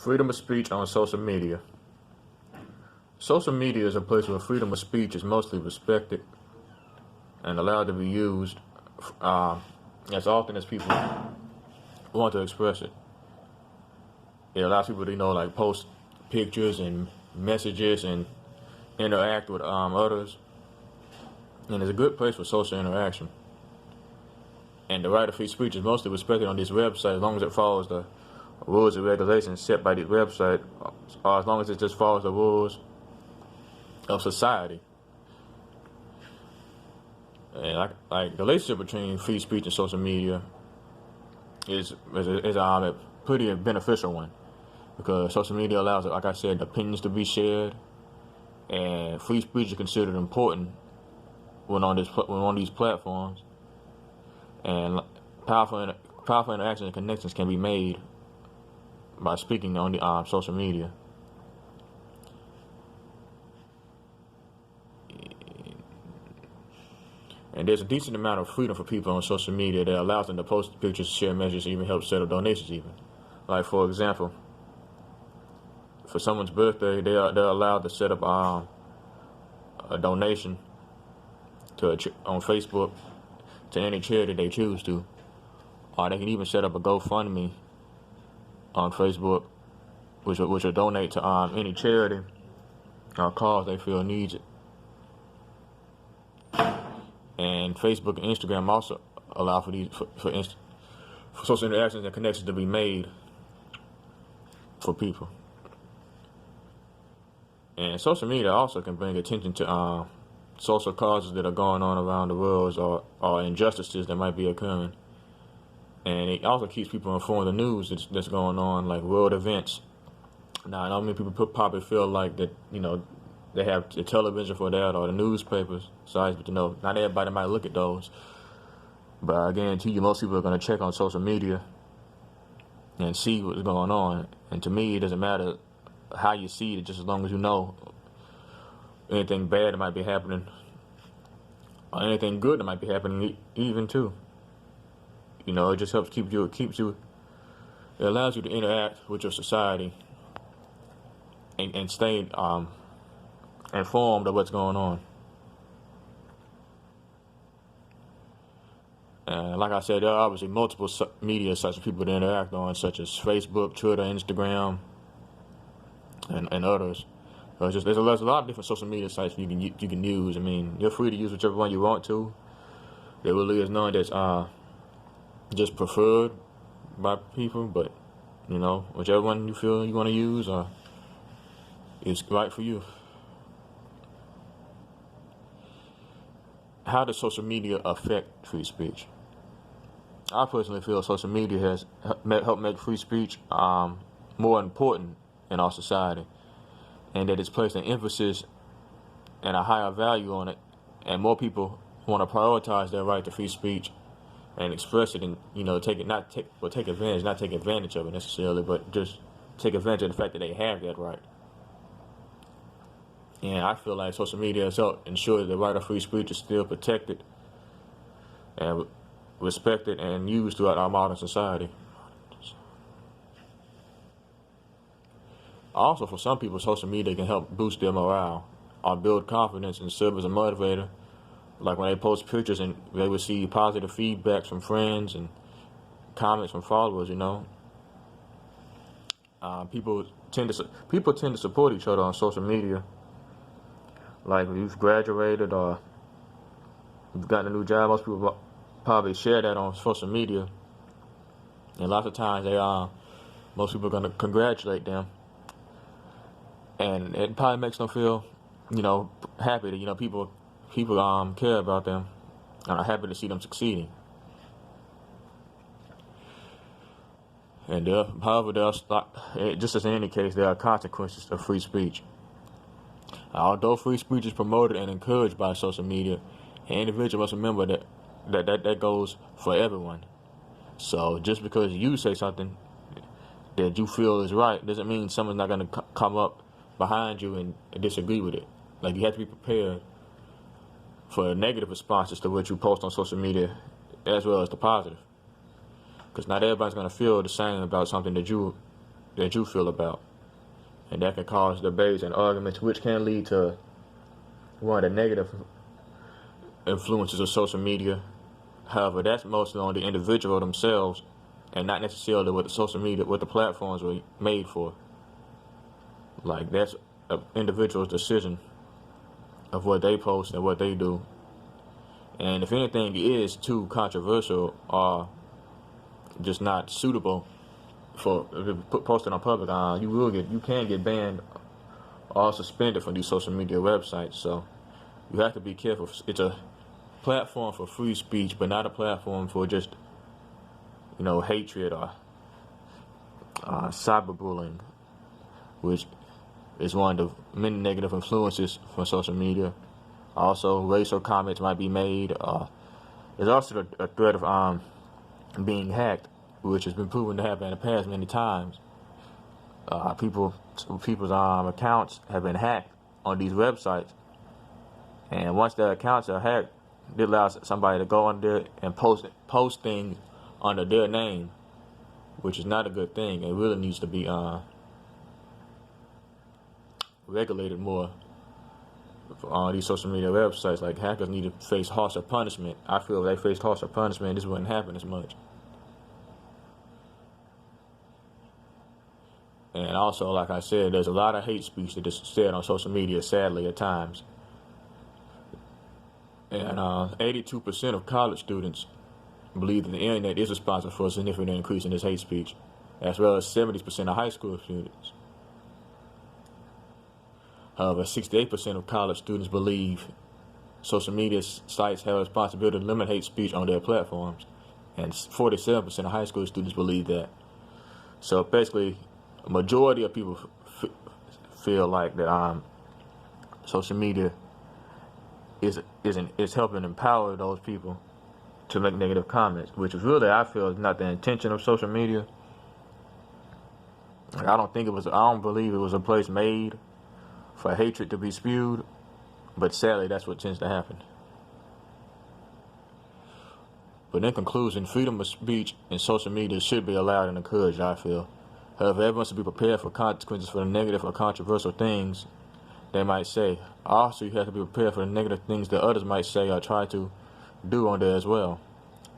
Freedom of speech on social media. Social media is a place where freedom of speech is mostly respected and allowed to be used as often as people want to express it. It allows people to, like post pictures and messages and interact with others. And it's a good place for social interaction. And the right of free speech is mostly respected on this website as long as it follows the rules and regulations set by this website, or as long as it just follows the rules of society. And like the relationship between free speech and social media is a pretty beneficial one, because social media allows, like I said, opinions to be shared, and free speech is considered important when on these platforms, and powerful interactions and connections can be made by speaking on the social media. And there's a decent amount of freedom for people on social media that allows them to post pictures, share messages, even help set up donations even. Like, for example, for someone's birthday, they're allowed to set up a donation on Facebook to any charity they choose to. Or they can even set up a GoFundMe on Facebook, which will donate to any charity or cause they feel needs it. And Facebook and Instagram also allow for these for social interactions and connections to be made for people. And social media also can bring attention to social causes that are going on around the world, or injustices that might be occurring. And it also keeps people informed of the news that's going on, like world events. Now, I know many people probably feel like that, they have the television for that, or the newspapers sites, but not everybody might look at those. But I guarantee you, most people are going to check on social media and see what's going on. And to me, it doesn't matter how you see it, just as long as you know anything bad that might be happening, or anything good that might be happening even too. It just helps it allows you to interact with your society and stay informed of what's going on. And like I said, there are obviously multiple media sites for people to interact on, such as Facebook, Twitter, Instagram, and others. There's a lot of different social media sites you can use. I mean, you're free to use whichever one you want to. There really is none that's just preferred by people, but whichever one you feel you want to use is right for you. How does social media affect free speech? I personally feel social media has helped make free speech more important in our society, and that it's placed an emphasis and a higher value on it, and more people want to prioritize their right to free speech and express it, and take advantage of it necessarily, but just take advantage of the fact that they have that right. And I feel like social media has helped ensure that the right of free speech is still protected and respected and used throughout our modern society. Also, for some people, social media can help boost their morale or build confidence and serve as a motivator. Like when they post pictures and they receive positive feedback from friends and comments from followers, people tend to support each other on social media. Like if you've graduated or you've gotten a new job, most people probably share that on social media. And lots of times most people are going to congratulate them. And it probably makes them feel, happy that, people care about them and are happy to see them succeeding. And however, just as in any case, there are consequences of free speech. Although free speech is promoted and encouraged by social media, an individual must remember that goes for everyone. So just because you say something that you feel is right doesn't mean someone's not going to come up behind you and disagree with it. Like, you have to be prepared for negative responses to what you post on social media, as well as the positive. Because not everybody's going to feel the same about something that you that you feel about, and that can cause debates and arguments, which can lead to one of the negative influences of social media. However, that's mostly on the individual themselves, and not necessarily what the social media, what the platforms were made for. Like, that's an individual's decision of what they post and what they do. And if anything is too controversial or just not suitable for posted on public, you can get banned or suspended from these social media websites. So you have to be careful. It's a platform for free speech, but not a platform for just, hatred or cyberbullying, which is one of the many negative influences from social media. Also, racial comments might be made. There's also a threat of being hacked, which has been proven to happen in the past many times. People's accounts have been hacked on these websites, and once their accounts are hacked, it allows somebody to go on there and post things under their name, which is not a good thing. It really needs to be regulated more on these social media websites. Like, hackers need to face harsher punishment. I feel if they faced harsher punishment, this wouldn't happen as much. And also, like I said, there's a lot of hate speech that is said on social media, sadly, at times. And 82% of college students believe that the internet is responsible for a significant increase in this hate speech, as well as 70% of high school students. However, 68% of college students believe social media sites have a responsibility to limit hate speech on their platforms, and 47% of high school students believe that. So basically, a majority of people feel like that social media is helping empower those people to make negative comments, which is really, I feel, is not the intention of social media. Like, I don't believe it was a place made for hatred to be spewed, but sadly, that's what tends to happen. But in conclusion, freedom of speech and social media should be allowed and encouraged, I feel. However, everyone should be prepared for consequences for the negative or controversial things they might say. Also, you have to be prepared for the negative things that others might say or try to do on there as well.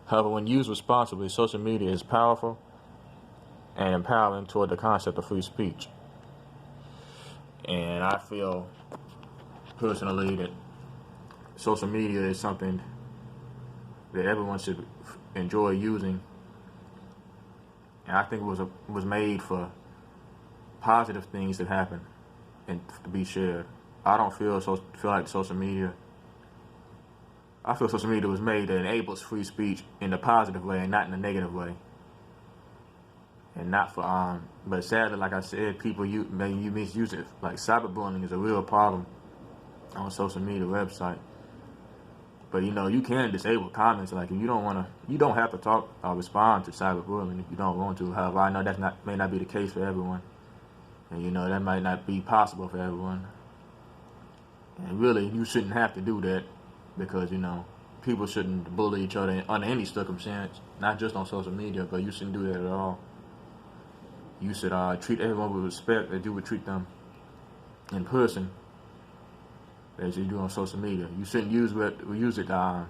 However, when used responsibly, social media is powerful and empowering toward the concept of free speech. And I feel personally that social media is something that everyone should enjoy using. And I think it was made for positive things that happen and to be shared. I don't feel like social media. I feel social media was made that enables free speech in a positive way and not in a negative way. And not for but sadly, like I said, people misuse it. Like, cyberbullying is a real problem on social media website. But you can disable comments. Like, if you don't have to talk or respond to cyberbullying if you don't want to. However, I know may not be the case for everyone, and that might not be possible for everyone. And really, you shouldn't have to do that, because people shouldn't bully each other under any circumstance, not just on social media. But you shouldn't do that at all. You should treat everyone with respect that you would treat them in person as you do on social media. You shouldn't use it to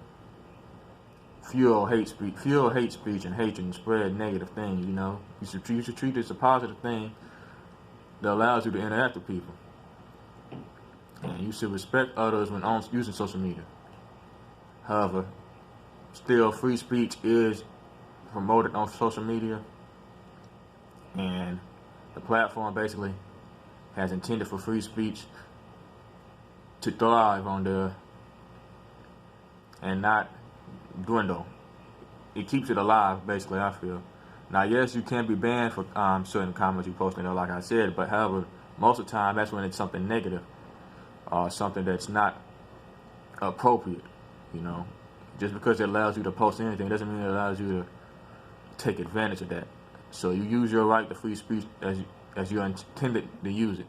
fuel hate speech and hatred and spread negative things. You should treat it as a positive thing that allows you to interact with people, and you should respect others when using social media. However, still, free speech is promoted on social media, and the platform basically has intended for free speech to thrive on there and not dwindle. It keeps it alive, basically, I feel. Now, yes, you can be banned for certain comments you post in there, like I said, but however, most of the time, that's when it's something negative or something that's not appropriate, Just because it allows you to post anything doesn't mean it allows you to take advantage of that. So you use your right to free speech as you intended to use it,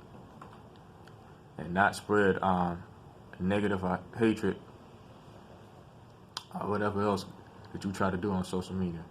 and not spread negative hatred or whatever else that you try to do on social media.